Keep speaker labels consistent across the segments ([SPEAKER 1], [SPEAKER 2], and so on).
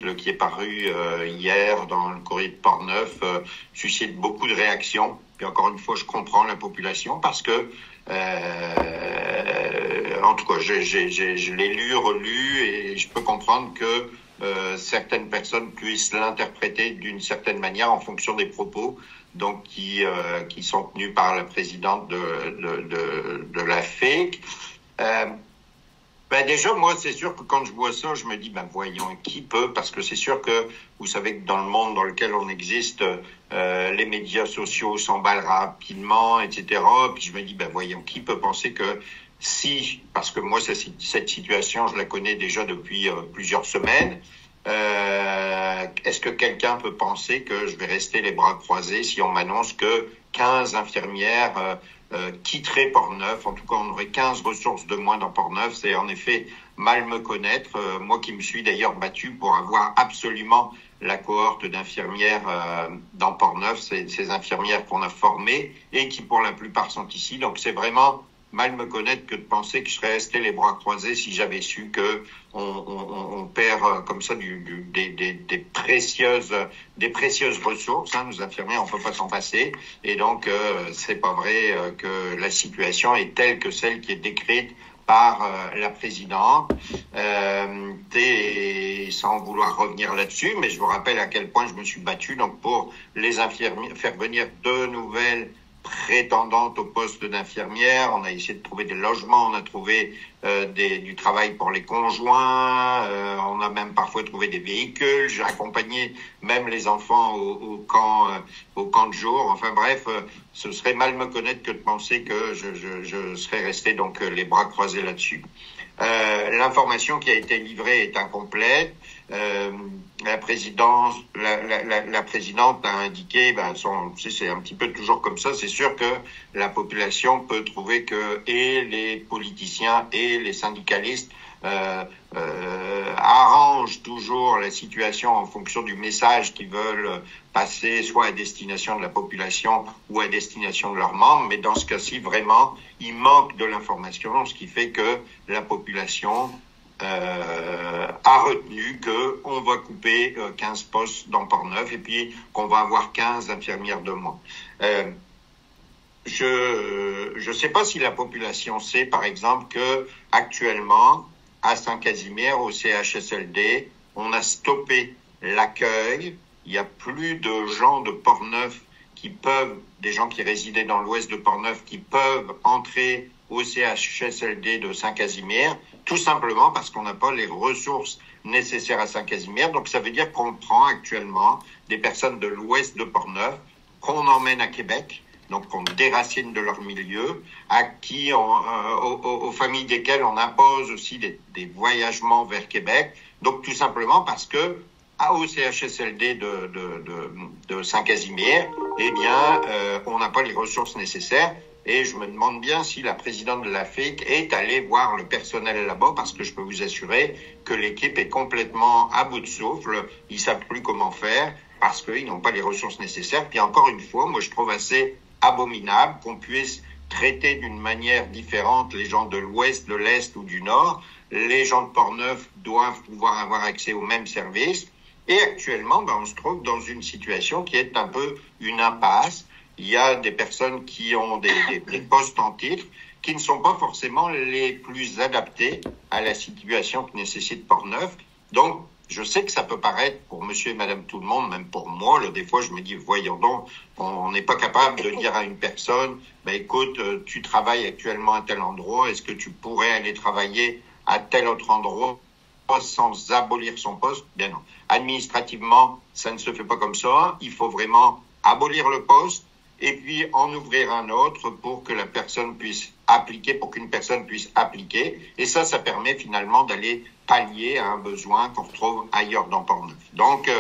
[SPEAKER 1] l'article qui est paru hier dans le Courrier de Portneuf suscite beaucoup de réactions. Puis encore une fois, je comprends la population parce que, en tout cas, je l'ai lu, relu et je peux comprendre que certaines personnes puissent l'interpréter d'une certaine manière en fonction des propos donc qui sont tenus par la présidente de la FEC. Déjà, moi, c'est sûr que quand je vois ça, je me dis, voyons, qui peut? Parce que c'est sûr que, vous savez que dans le monde dans lequel on existe, les médias sociaux s'emballent rapidement, etc. Puis je me dis, voyons, qui peut penser que si, parce que moi, cette situation, je la connais déjà depuis plusieurs semaines, est-ce que quelqu'un peut penser que je vais rester les bras croisés si on m'annonce que 15 infirmières quitteraient Portneuf? En tout cas, on aurait 15 ressources de moins dans Portneuf. C'est en effet mal me connaître. Moi qui me suis d'ailleurs battu pour avoir absolument la cohorte d'infirmières dans Portneuf, ces infirmières qu'on a formées et qui pour la plupart sont ici. Donc c'est vraiment mal me connaître que de penser que je serais resté les bras croisés si j'avais su que on perd comme ça des précieuses ressources. Nos infirmières, on peut pas s'en passer. Et donc, c'est pas vrai que la situation est telle que celle qui est décrite par la présidente. Et sans vouloir revenir là-dessus, mais je vous rappelle à quel point je me suis battu donc pour les infirmières, faire venir de nouvelles prétendantes au poste d'infirmière. On a essayé de trouver des logements, on a trouvé du travail pour les conjoints, on a même parfois trouvé des véhicules. J'ai accompagné même les enfants au camp de jour. Enfin bref, ce serait mal me connaître que de penser que je serais resté donc les bras croisés là-dessus. L'information qui a été livrée est incomplète. La présidente a indiqué, c'est un petit peu toujours comme ça. C'est sûr que la population peut trouver que et les politiciens et les syndicalistes arrangent toujours la situation en fonction du message qu'ils veulent passer, soit à destination de la population ou à destination de leurs membres. Mais dans ce cas-ci, vraiment, il manque de l'information, ce qui fait que la population a retenu que on va couper 15 postes dans Portneuf et puis qu'on va avoir 15 infirmières de moins. Je sais pas si la population sait, par exemple, que actuellement à Saint-Casimir, au CHSLD, on a stoppé l'accueil. Il y a plus de gens de Portneuf des gens qui résidaient dans l'ouest de Portneuf qui peuvent entrer au CHSLD de Saint-Casimir, tout simplement parce qu'on n'a pas les ressources nécessaires à Saint-Casimir. Donc ça veut dire qu'on prend actuellement des personnes de l'ouest de Portneuf, qu'on emmène à Québec, donc qu'on déracine de leur milieu, à qui aux familles desquelles on impose aussi des voyagements vers Québec. Donc tout simplement parce que au CHSLD de Saint-Casimir, on n'a pas les ressources nécessaires. Et je me demande bien si la présidente de la FEC est allée voir le personnel là-bas, parce que je peux vous assurer que l'équipe est complètement à bout de souffle. Ils savent plus comment faire parce qu'ils n'ont pas les ressources nécessaires. Puis encore une fois, moi je trouve assez abominable qu'on puisse traiter d'une manière différente les gens de l'ouest, de l'est ou du nord. Les gens de Portneuf doivent pouvoir avoir accès aux mêmes services. Et actuellement, on se trouve dans une situation qui est un peu une impasse. Il y a des personnes qui ont des postes en titre qui ne sont pas forcément les plus adaptés à la situation que nécessite Portneuf. Donc, je sais que ça peut paraître pour monsieur et madame tout le monde, même pour moi, là, des fois je me dis, voyons donc, on n'est pas capable de dire à une personne, écoute, tu travailles actuellement à tel endroit, est-ce que tu pourrais aller travailler à tel autre endroit sans abolir son poste? Bien non. Administrativement, ça ne se fait pas comme ça. Il faut vraiment abolir le poste et puis en ouvrir un autre pour que la personne puisse appliquer, pour qu'une personne puisse appliquer. Et ça permet finalement d'aller pallier à un besoin qu'on retrouve ailleurs dans Portneuf. Donc,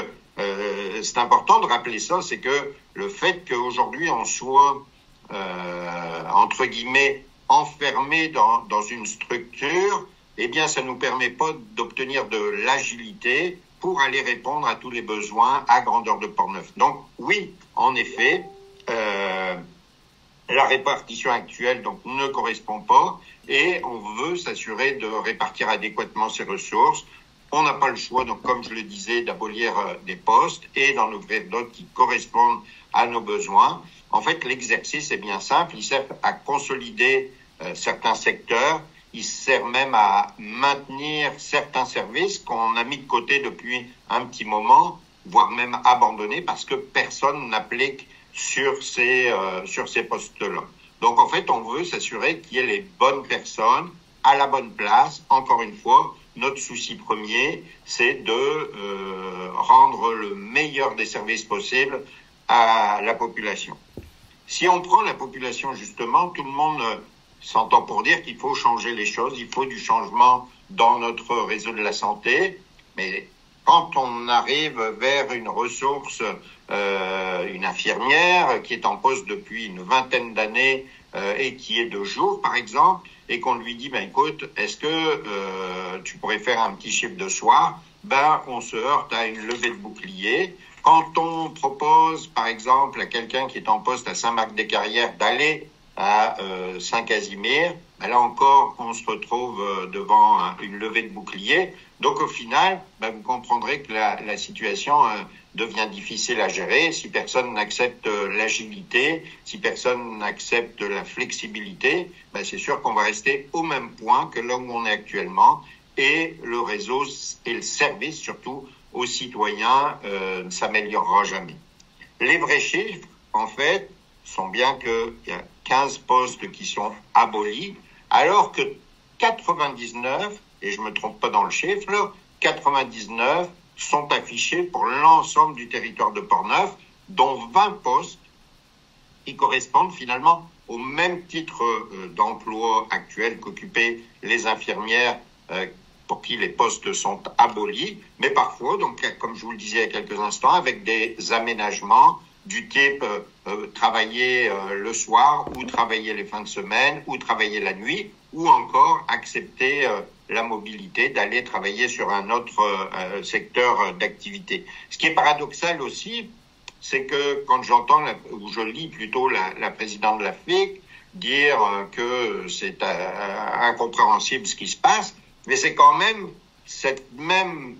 [SPEAKER 1] c'est important de rappeler ça, c'est que le fait qu'aujourd'hui on soit, entre guillemets, enfermé dans une structure, ça nous permet pas d'obtenir de l'agilité pour aller répondre à tous les besoins à grandeur de Portneuf. Donc, oui, en effet, la répartition actuelle ne correspond pas et on veut s'assurer de répartir adéquatement ces ressources on n'a pas le choix, donc comme je le disais, d'abolir des postes et d'en ouvrir d'autres qui correspondent à nos besoins. En fait, l'exercice est bien simple, il sert à consolider certains secteurs, il sert même à maintenir certains services qu'on a mis de côté depuis un petit moment, voire même abandonnés parce que personne n'applique sur ces postes-là. Donc en fait, on veut s'assurer qu'il y ait les bonnes personnes à la bonne place. Encore une fois, notre souci premier, c'est de rendre le meilleur des services possibles à la population. Si on prend la population justement, tout le monde s'entend pour dire qu'il faut changer les choses, il faut du changement dans notre réseau de la santé, mais quand on arrive vers une ressource, une infirmière qui est en poste depuis une vingtaine d'années et qui est de jour par exemple, et qu'on lui dit écoute, est-ce que tu pourrais faire un petit chiffre de soir, on se heurte à une levée de bouclier. Quand on propose par exemple à quelqu'un qui est en poste à Saint-Marc-des-Carrières d'aller à Saint-Casimir, là encore on se retrouve devant une levée de bouclier. Donc au final, vous comprendrez que la situation devient difficile à gérer si personne n'accepte l'agilité, si personne n'accepte la flexibilité. C'est sûr qu'on va rester au même point que là où on est actuellement, et le réseau et le service surtout aux citoyens ne s'améliorera jamais. Les vrais chiffres, en fait, sont bien qu'il y a 15 postes qui sont abolis, alors que 99, et je me trompe pas dans le chiffre, là, 99 sont affichés pour l'ensemble du territoire de Portneuf, dont 20 postes qui correspondent finalement au même titre d'emploi actuel qu'occupaient les infirmières pour qui les postes sont abolis, mais parfois, donc comme je vous le disais il y a quelques instants, avec des aménagements du type travailler le soir, ou travailler les fins de semaine, ou travailler la nuit, ou encore accepter la mobilité d'aller travailler sur un autre secteur d'activité. Ce qui est paradoxal aussi, c'est que quand j'entends, ou je lis plutôt la présidente de la FIC dire que c'est incompréhensible ce qui se passe, mais c'est quand même cette même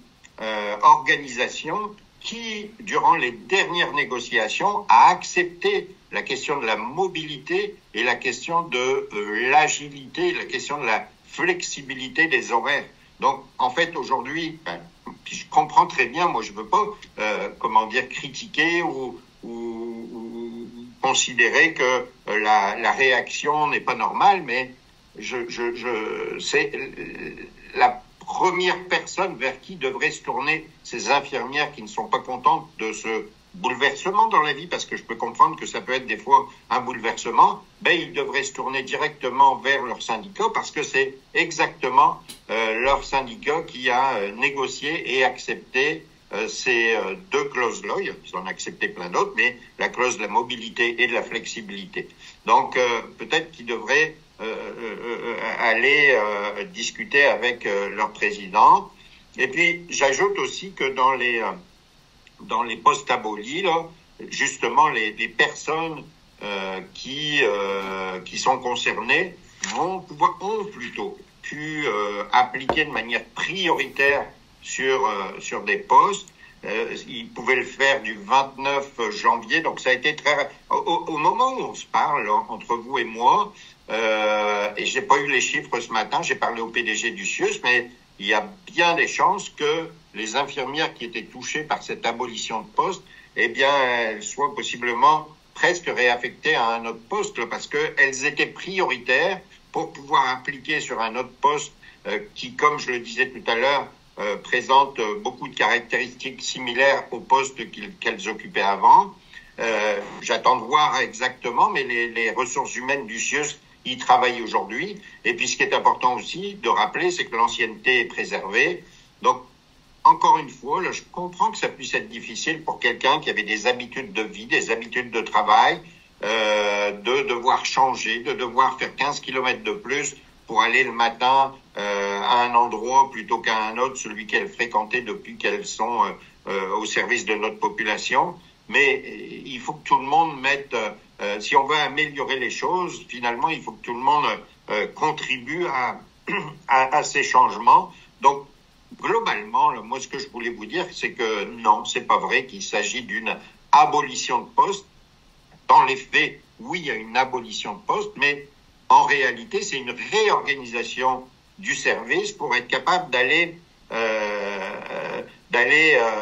[SPEAKER 1] organisation qui, durant les dernières négociations, a accepté la question de la mobilité et la question de l'agilité, la question de la flexibilité des horaires. Donc, en fait, aujourd'hui, je comprends très bien, moi je veux pas, critiquer ou considérer que la réaction n'est pas normale, mais c'est la première personne vers qui devraient se tourner ces infirmières qui ne sont pas contentes de ce bouleversement dans la vie, parce que je peux comprendre que ça peut être des fois un bouleversement, ils devraient se tourner directement vers leur syndicat, parce que c'est exactement leur syndicat qui a négocié et accepté ces deux clauses-là. Ils en ont accepté plein d'autres, mais la clause de la mobilité et de la flexibilité. Donc peut-être qu'ils devraient aller discuter avec leur président. Et puis j'ajoute aussi que dans les postes abolis, là, justement les personnes qui sont concernées ont plutôt pu appliquer de manière prioritaire sur des postes. Ils pouvaient le faire du 29 janvier, donc ça a été très... Au moment où on se parle, entre vous et moi, et j'ai pas eu les chiffres ce matin, j'ai parlé au PDG du CIUS, mais il y a bien des chances que les infirmières qui étaient touchées par cette abolition de poste, elles soient possiblement presque réaffectées à un autre poste, parce qu'elles étaient prioritaires pour pouvoir appliquer sur un autre poste qui, comme je le disais tout à l'heure, présente beaucoup de caractéristiques similaires au poste qu'elles occupaient avant. J'attends de voir exactement, mais les ressources humaines du CIUS y travaillent aujourd'hui. Et puis ce qui est important aussi de rappeler, c'est que l'ancienneté est préservée. Donc, encore une fois, là, je comprends que ça puisse être difficile pour quelqu'un qui avait des habitudes de vie, des habitudes de travail, de devoir changer, de devoir faire 15 kilomètres de plus pour aller le matin à un endroit plutôt qu'à un autre, celui qu'elles fréquentaient depuis qu'elles sont au service de notre population. Mais il faut que tout le monde mette, si on veut améliorer les choses, finalement, il faut que tout le monde contribue à ces changements. Donc, globalement, là, moi, ce que je voulais vous dire, c'est que non, c'est pas vrai qu'il s'agit d'une abolition de poste. Dans les faits, oui, il y a une abolition de poste, mais en réalité, c'est une réorganisation du service pour être capable d'aller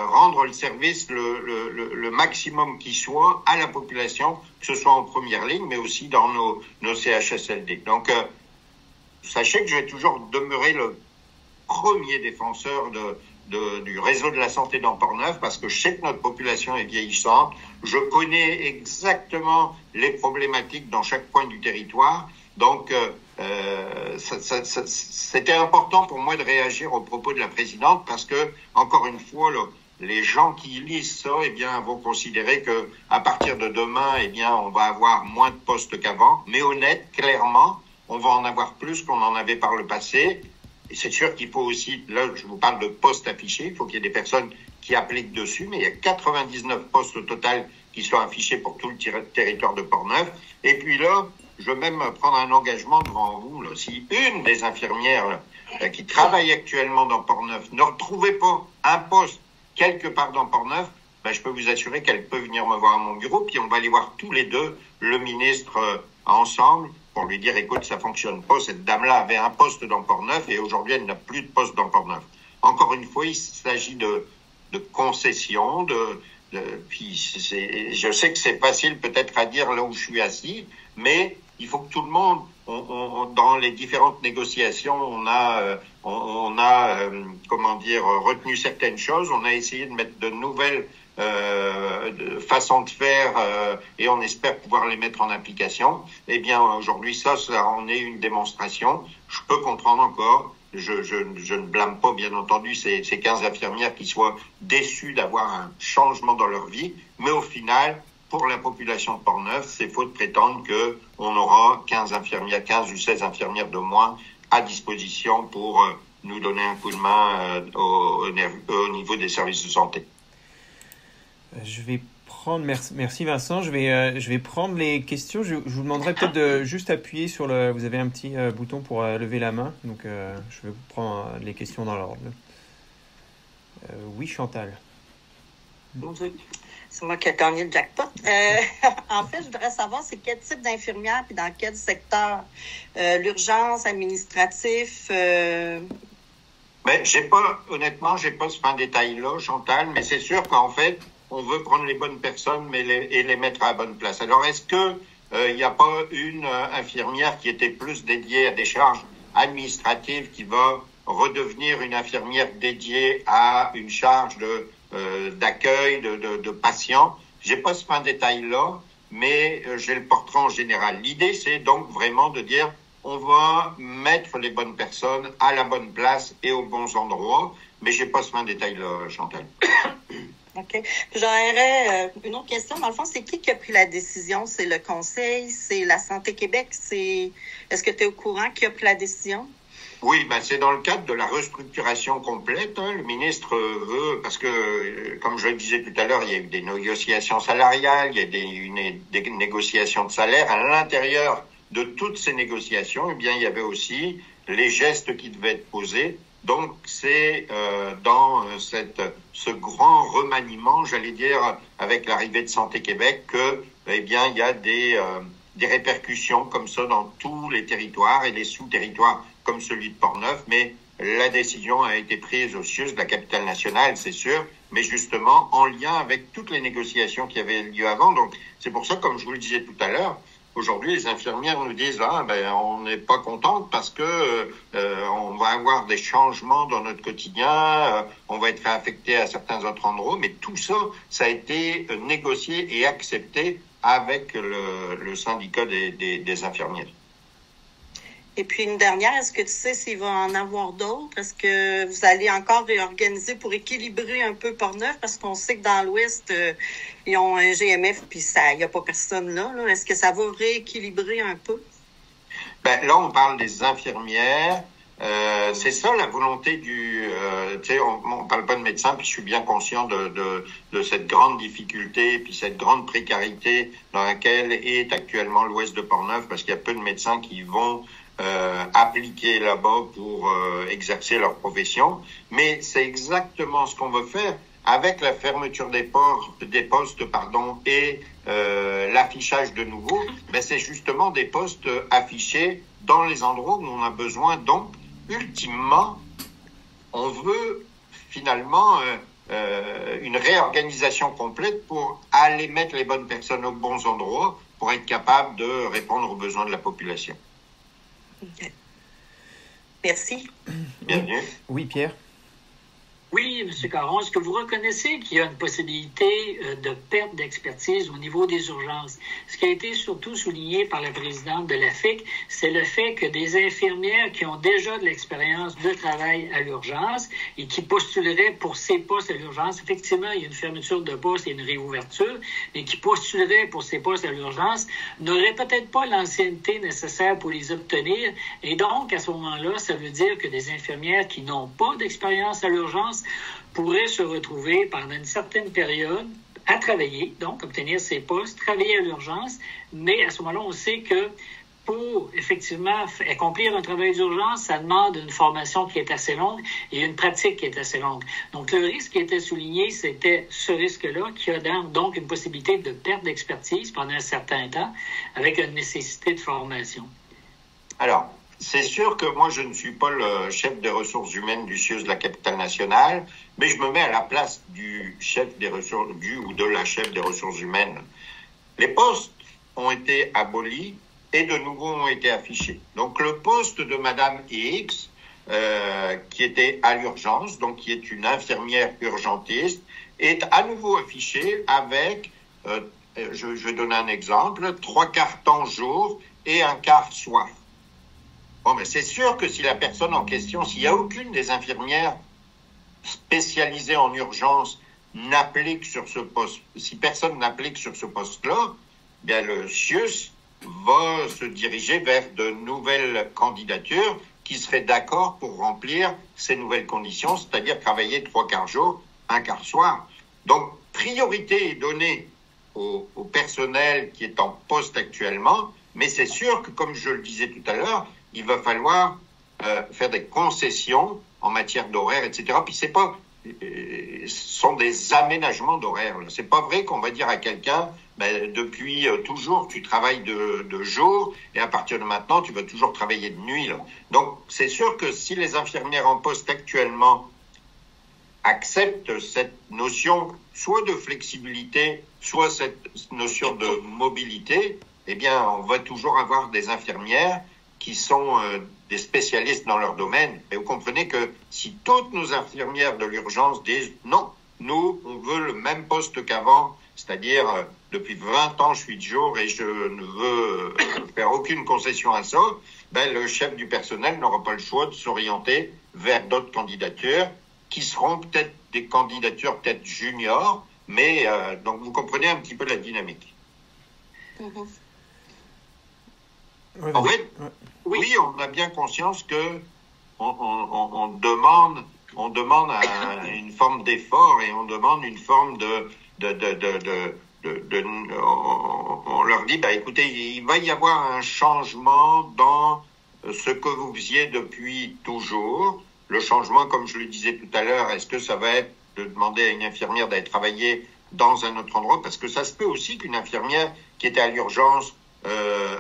[SPEAKER 1] rendre le service le maximum qui soit à la population, que ce soit en première ligne, mais aussi dans nos CHSLD. Donc, sachez que je vais toujours demeurer le premier défenseur du réseau de la santé dans Portneuf, parce que je sais que notre population est vieillissante. Je connais exactement les problématiques dans chaque coin du territoire. Donc, c'était important pour moi de réagir aux propos de la présidente, parce que, encore une fois, les gens qui lisent ça, eh bien, vont considérer que à partir de demain, eh bien, on va avoir moins de postes qu'avant. Mais clairement, on va en avoir plus qu'on en avait par le passé. Et c'est sûr qu'il faut aussi, là, je vous parle de postes affichés, il faut qu'il y ait des personnes qui appliquent dessus, mais il y a 99 postes au total qui sont affichés pour tout le territoire de Portneuf. Et puis là, je veux même prendre un engagement devant vous, là. Si une des infirmières qui travaille actuellement dans Portneuf ne retrouvait pas un poste quelque part dans Portneuf, je peux vous assurer qu'elle peut venir me voir à mon bureau, puis on va aller voir tous les deux le ministre ensemble, pour lui dire, écoute, ça fonctionne pas, cette dame-là avait un poste dans Portneuf et aujourd'hui, elle n'a plus de poste dans Portneuf. Encore une fois, il s'agit de concessions, puis je sais que c'est facile peut-être à dire là où je suis assis, mais il faut que tout le monde, dans les différentes négociations, on a retenu certaines choses, on a essayé de mettre de nouvelles façon de faire et on espère pouvoir les mettre en application. Eh bien, aujourd'hui, ça en est une démonstration. Je peux comprendre encore, je ne blâme pas, bien entendu, ces 15 infirmières qui soient déçues d'avoir un changement dans leur vie, mais au final, pour la population de Portneuf, c'est faux de prétendre que on aura 15 ou 16 infirmières de moins à disposition pour nous donner un coup de main au niveau des services de santé.
[SPEAKER 2] Je vais prendre, merci Vincent, je vais prendre les questions. Je vous demanderai peut-être de juste appuyer sur vous avez un petit bouton pour lever la main, donc je vais vous prendre les questions dans l'ordre. Oui, Chantal.
[SPEAKER 3] Bonjour. C'est moi qui ai gagné le jackpot. En fait, je voudrais savoir c'est quel type d'infirmière puis dans quel secteur. L'urgence, administratif.
[SPEAKER 1] Honnêtement, j'ai pas ce fin détail-là, Chantal, mais c'est sûr qu'en fait, on veut prendre les bonnes personnes et les mettre à la bonne place. Alors, est-ce que il n'y a pas une infirmière qui était plus dédiée à des charges administratives qui va redevenir une infirmière dédiée à une charge d'accueil de patients? J'ai pas ce fin détail-là, mais j'ai le portrait en général. L'idée, c'est donc vraiment de dire on va mettre les bonnes personnes à la bonne place et aux bons endroits, mais j'ai pas ce fin détail-là, Chantal.
[SPEAKER 3] OK. J'aurais une autre question. Dans le fond, c'est qui a pris la décision? C'est le Conseil? C'est la Santé Québec? Est-ce que tu es au courant qui a pris la décision?
[SPEAKER 1] Oui, c'est dans le cadre de la restructuration complète. Le ministre veut, parce que, comme je le disais tout à l'heure, il y a eu des négociations salariales, il y a des négociations de salaire. À l'intérieur de toutes ces négociations, eh bien, il y avait aussi les gestes qui devaient être posés. Donc, c'est dans ce grand remaniement, j'allais dire, avec l'arrivée de Santé Québec, que, eh bien, il y a des répercussions comme ça dans tous les territoires et les sous-territoires comme celui de Portneuf, mais la décision a été prise au CIUS de la capitale nationale, c'est sûr, mais justement en lien avec toutes les négociations qui avaient lieu avant. Donc, c'est pour ça, comme je vous le disais tout à l'heure, aujourd'hui, les infirmières nous disent on n'est pas contente parce que on va avoir des changements dans notre quotidien, on va être réaffecté à certains autres endroits, mais tout ça, ça a été négocié et accepté avec le syndicat des infirmières.
[SPEAKER 3] Et puis une dernière, est-ce que tu sais s'il va en avoir d'autres? Est-ce que vous allez encore réorganiser pour équilibrer un peu Portneuf? Parce qu'on sait que dans l'Ouest, ils ont un GMF, puis il n'y a pas personne là. Est-ce que ça va rééquilibrer un peu?
[SPEAKER 1] Là, on parle des infirmières. C'est ça la volonté on parle pas de médecins, puis je suis bien conscient de cette grande difficulté, puis cette grande précarité dans laquelle est actuellement l'Ouest de Portneuf, parce qu'il y a peu de médecins qui vont appliquer là-bas pour exercer leur profession. Mais c'est exactement ce qu'on veut faire avec la fermeture des postes, et l'affichage de nouveaux. Ben c'est justement des postes affichés dans les endroits où on a besoin. Donc, ultimement, on veut finalement une réorganisation complète pour aller mettre les bonnes personnes aux bons endroits pour être capable de répondre aux besoins de la population.
[SPEAKER 3] Okay. Merci.
[SPEAKER 1] Bienvenue.
[SPEAKER 2] Oui, Pierre.
[SPEAKER 4] Oui, M. Caron, est-ce que vous reconnaissez qu'il y a une possibilité de perte d'expertise au niveau des urgences? Ce qui a été surtout souligné par la présidente de l'AFIC, c'est le fait que des infirmières qui ont déjà de l'expérience de travail à l'urgence et qui postuleraient pour ces postes à l'urgence, effectivement, il y a une fermeture de poste et une réouverture, mais qui postuleraient pour ces postes à l'urgence n'auraient peut-être pas l'ancienneté nécessaire pour les obtenir. Et donc, à ce moment-là, ça veut dire que des infirmières qui n'ont pas d'expérience à l'urgence pourraient se retrouver pendant une certaine période à travailler, donc obtenir ces postes, travailler à l'urgence, mais à ce moment-là, on sait que pour effectivement accomplir un travail d'urgence, ça demande une formation qui est assez longue et une pratique qui est assez longue. Donc, le risque qui était souligné, c'était ce risque-là, qui a donc une possibilité de perte d'expertise pendant un certain temps, avec une nécessité de formation.
[SPEAKER 1] Alors, c'est sûr que moi, je ne suis pas le chef des ressources humaines du CIUS de la capitale nationale, mais je me mets à la place du chef des ressources, ou de la chef des ressources humaines. Les postes ont été abolis et de nouveau ont été affichés. Donc, le poste de Madame X, qui était à l'urgence, donc qui est une infirmière urgentiste, est à nouveau affiché avec, je vais donner un exemple, 3 quarts temps jour et 1 quart soir. Bon, mais c'est sûr que si la personne en question, s'il n'y a aucune des infirmières spécialisées en urgence n'applique sur ce poste, si personne n'applique sur ce poste-là, bien le CIUS va se diriger vers de nouvelles candidatures qui seraient d'accord pour remplir ces nouvelles conditions, c'est-à-dire travailler 3 quarts jour, 1 quart soir. Donc, priorité est donnée au personnel qui est en poste actuellement, mais c'est sûr que, comme je le disais tout à l'heure, il va falloir faire des concessions en matière d'horaire, etc. Puis c'est pas, ce sont des aménagements d'horaire. C'est pas vrai qu'on va dire à quelqu'un, depuis toujours, tu travailles de jour et à partir de maintenant, tu vas toujours travailler de nuit. Là. Donc, c'est sûr que si les infirmières en poste actuellement acceptent cette notion soit de flexibilité, soit cette notion de mobilité, eh bien, on va toujours avoir des infirmières qui sont des spécialistes dans leur domaine. Et vous comprenez que si toutes nos infirmières de l'urgence disent « Non, nous, on veut le même poste qu'avant, c'est-à-dire depuis 20 ans, je suis de jour et je ne veux faire aucune concession à ça », le chef du personnel n'aura pas le choix de s'orienter vers d'autres candidatures qui seront peut-être des candidatures peut-être juniors, mais donc vous comprenez un petit peu la dynamique.
[SPEAKER 3] Mm-hmm.
[SPEAKER 1] En fait, oui, on a bien conscience que on demande une forme d'effort et on demande une forme on leur dit, écoutez, il va y avoir un changement dans ce que vous faisiez depuis toujours. Le changement, comme je le disais tout à l'heure, est-ce que ça va être de demander à une infirmière d'aller travailler dans un autre endroit? Parce que ça se peut aussi qu'une infirmière qui était à l'urgence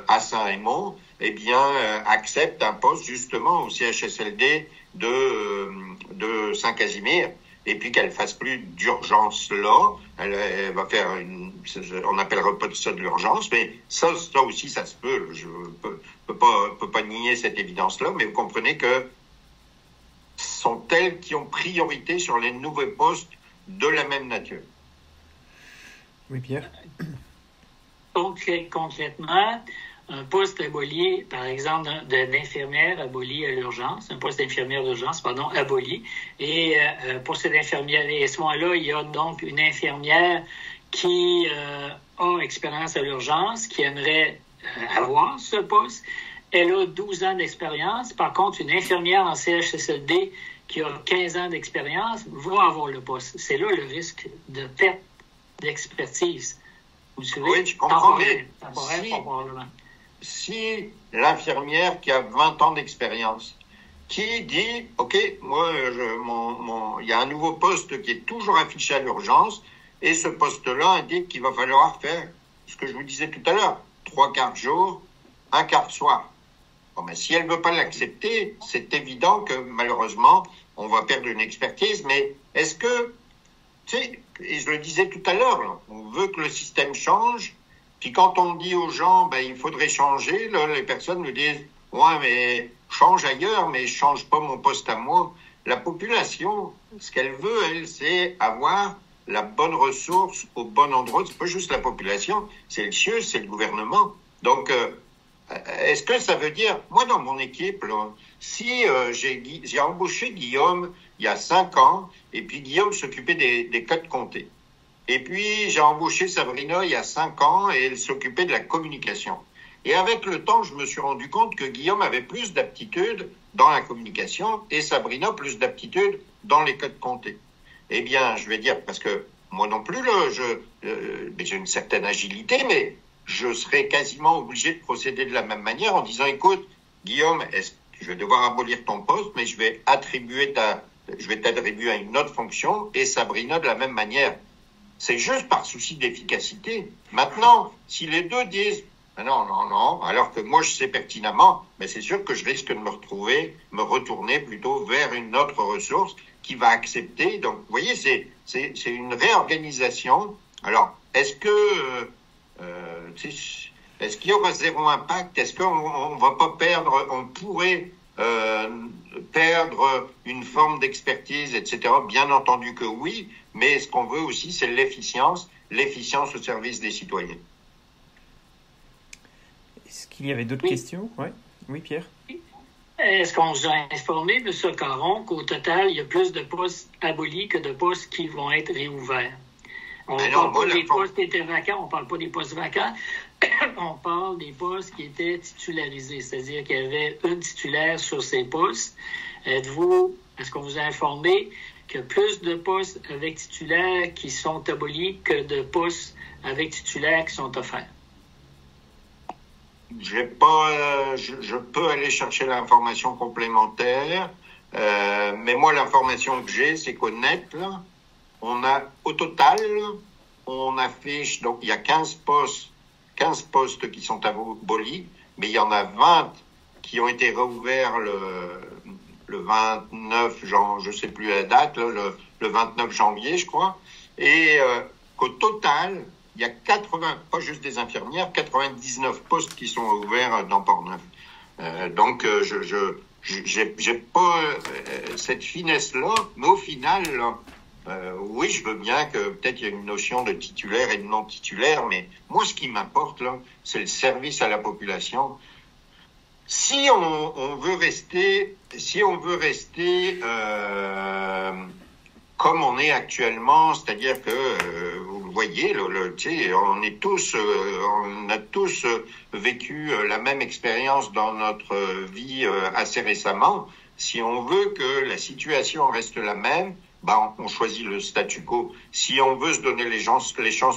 [SPEAKER 1] à Saint-Raymond, accepte un poste justement au CHSLD de Saint-Casimir, et puis qu'elle fasse plus d'urgence là, elle va faire on appellera pas ça de l'urgence, mais ça aussi ça se peut. Je peux pas nier cette évidence-là, mais vous comprenez que sont elles qui ont priorité sur les nouveaux postes de la même nature.
[SPEAKER 2] Oui, Pierre.
[SPEAKER 4] Concrètement, un poste aboli, par exemple, d'infirmière aboli à l'urgence, un poste d'infirmière d'urgence, aboli. Et pour cette infirmière, et à ce moment-là, il y a donc une infirmière qui a expérience à l'urgence, qui aimerait avoir ce poste. Elle a 12 ans d'expérience. Par contre, une infirmière en CHSLD qui a 15 ans d'expérience va avoir le poste. C'est là le risque de perte d'expertise. Vous suivez?
[SPEAKER 1] Oui, je comprends. si l'infirmière qui a 20 ans d'expérience, qui dit, OK, moi, il y a un nouveau poste qui est toujours affiché à l'urgence, et ce poste-là indique qu'il va falloir faire ce que je vous disais tout à l'heure, 3/4 jour, 1/4 soir. Bon, mais si elle veut pas l'accepter, c'est évident que malheureusement, on va perdre une expertise, mais est-ce que, tu sais, et je le disais tout à l'heure, là, on veut que le système change, puis quand on dit aux gens, ben, il faudrait changer, là, les personnes nous disent, ouais, mais change ailleurs, mais change pas mon poste à moi. La population, ce qu'elle veut, elle, c'est avoir la bonne ressource au bon endroit. C'est pas juste la population, c'est le CIE, c'est le gouvernement. Donc, est-ce que ça veut dire, moi dans mon équipe, là, si j'ai embauché Guillaume il y a 5 ans, et puis Guillaume s'occupait des codes comtés. Et puis j'ai embauché Sabrina il y a 5 ans, et elle s'occupait de la communication. Et avec le temps, je me suis rendu compte que Guillaume avait plus d'aptitude dans la communication, et Sabrina plus d'aptitude dans les codes comtés. Eh bien, je vais dire, parce que moi non plus, là, j'ai une certaine agilité, mais je serais quasiment obligé de procéder de la même manière en disant, écoute, Guillaume, je vais devoir abolir ton poste, mais je vais t'attribuer à une autre fonction, et Sabrina de la même manière. C'est juste par souci d'efficacité. Maintenant, si les deux disent, non, alors que moi je sais pertinemment, mais c'est sûr que je risque de me retourner plutôt vers une autre ressource qui va accepter. Donc, vous voyez, c'est une réorganisation. Alors, est-ce qu'il y aura zéro impact? Est-ce qu'on va pas perdre, on pourrait perdre une forme d'expertise, etc. Bien entendu que oui, mais ce qu'on veut aussi, c'est l'efficience au service des citoyens.
[SPEAKER 2] Est-ce qu'il y avait d'autres questions? Ouais. Oui, Pierre?
[SPEAKER 4] Est-ce qu'on vous a informé, M. Caron, qu'au total, il y a plus de postes abolis que de postes qui vont être réouverts? On ne parle pas des postes qui étaient vacants, on ne parle pas des postes vacants, on parle des postes qui étaient titularisés, c'est-à-dire qu'il y avait une titulaire sur ces postes. Est-ce qu'on vous a informé qu'il y a plus de postes avec titulaires qui sont abolis que de postes avec titulaires qui sont offerts?
[SPEAKER 1] Je peux aller chercher l'information complémentaire, mais moi, l'information que j'ai, c'est qu'au net, là, au total, on affiche, donc il y a 15 postes qui sont abolis, mais il y en a 20 qui ont été réouverts le 29 je sais plus la date, là, le 29 janvier, je crois, et qu'au total, il y a 80, pas juste des infirmières, 99 postes qui sont ouverts dans Portneuf. Donc, j'ai pas cette finesse-là, mais au final, là, oui, je veux bien que peut-être il y a une notion de titulaire et de non titulaire, mais moi, ce qui m'importe, là, c'est le service à la population. Si on veut rester comme on est actuellement, c'est-à-dire que vous le voyez, on a tous vécu la même expérience dans notre vie assez récemment. Si on veut que la situation reste la même, on choisit le statu quo. Si on veut se donner les chances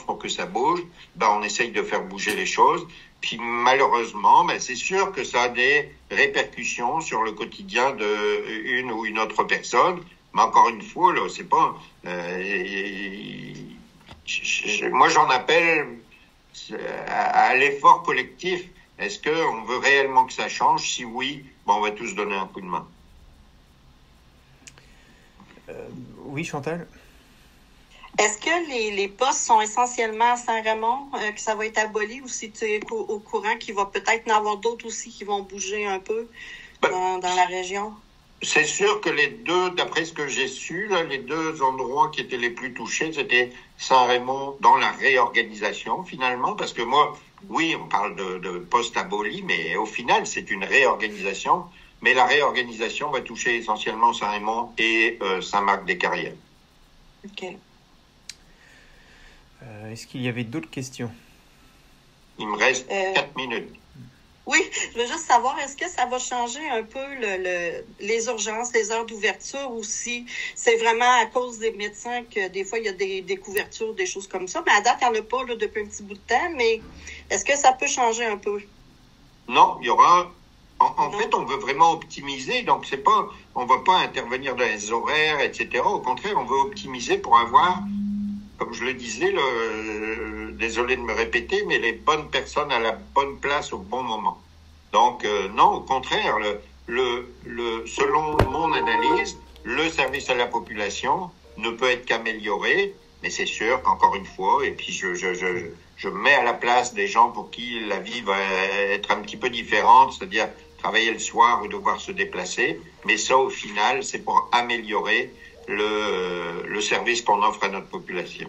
[SPEAKER 1] pour que ça bouge, on essaye de faire bouger les choses. Puis malheureusement, c'est sûr que ça a des répercussions sur le quotidien de une ou une autre personne. Mais encore une fois, là, c'est pas. Moi, j'en appelle à l'effort collectif. Est-ce qu'on veut réellement que ça change? Si oui, on va tous donner un coup de main.
[SPEAKER 2] Oui, Chantal?
[SPEAKER 3] Est-ce que les postes sont essentiellement à Saint-Raymond, que ça va être aboli, ou si tu es au courant qu'il va peut-être y en avoir d'autres aussi qui vont bouger un peu dans la région?
[SPEAKER 1] C'est sûr que les deux, d'après ce que j'ai su, là, les deux endroits qui étaient les plus touchés, c'était Saint-Raymond dans la réorganisation, finalement, parce que moi, oui, on parle de postes abolis, mais au final, c'est une réorganisation. Mais la réorganisation va toucher essentiellement Saint-Raymond et Saint-Marc-des-Carrières.
[SPEAKER 3] OK.
[SPEAKER 2] Est-ce qu'il y avait d'autres questions?
[SPEAKER 1] Il me reste 4 minutes.
[SPEAKER 3] Oui, je veux juste savoir, est-ce que ça va changer un peu les urgences, les heures d'ouverture, ou si c'est vraiment à cause des médecins que des fois il y a des couvertures, des choses comme ça. Mais à date, il n'y en a pas là, depuis un petit bout de temps, mais est-ce que ça peut changer un peu?
[SPEAKER 1] Non, il y aura... En fait, on veut vraiment optimiser, donc c'est pas, on va pas intervenir dans les horaires, etc. Au contraire, on veut optimiser pour avoir, comme je le disais, désolé de me répéter, mais les bonnes personnes à la bonne place au bon moment. Donc non, au contraire, selon mon analyse, le service à la population ne peut être qu'amélioré, mais c'est sûr qu'encore une fois, et puis je me mets à la place des gens pour qui la vie va être un petit peu différente, c'est-à-dire travailler le soir ou devoir se déplacer, mais ça au final, c'est pour améliorer le service qu'on offre à notre population.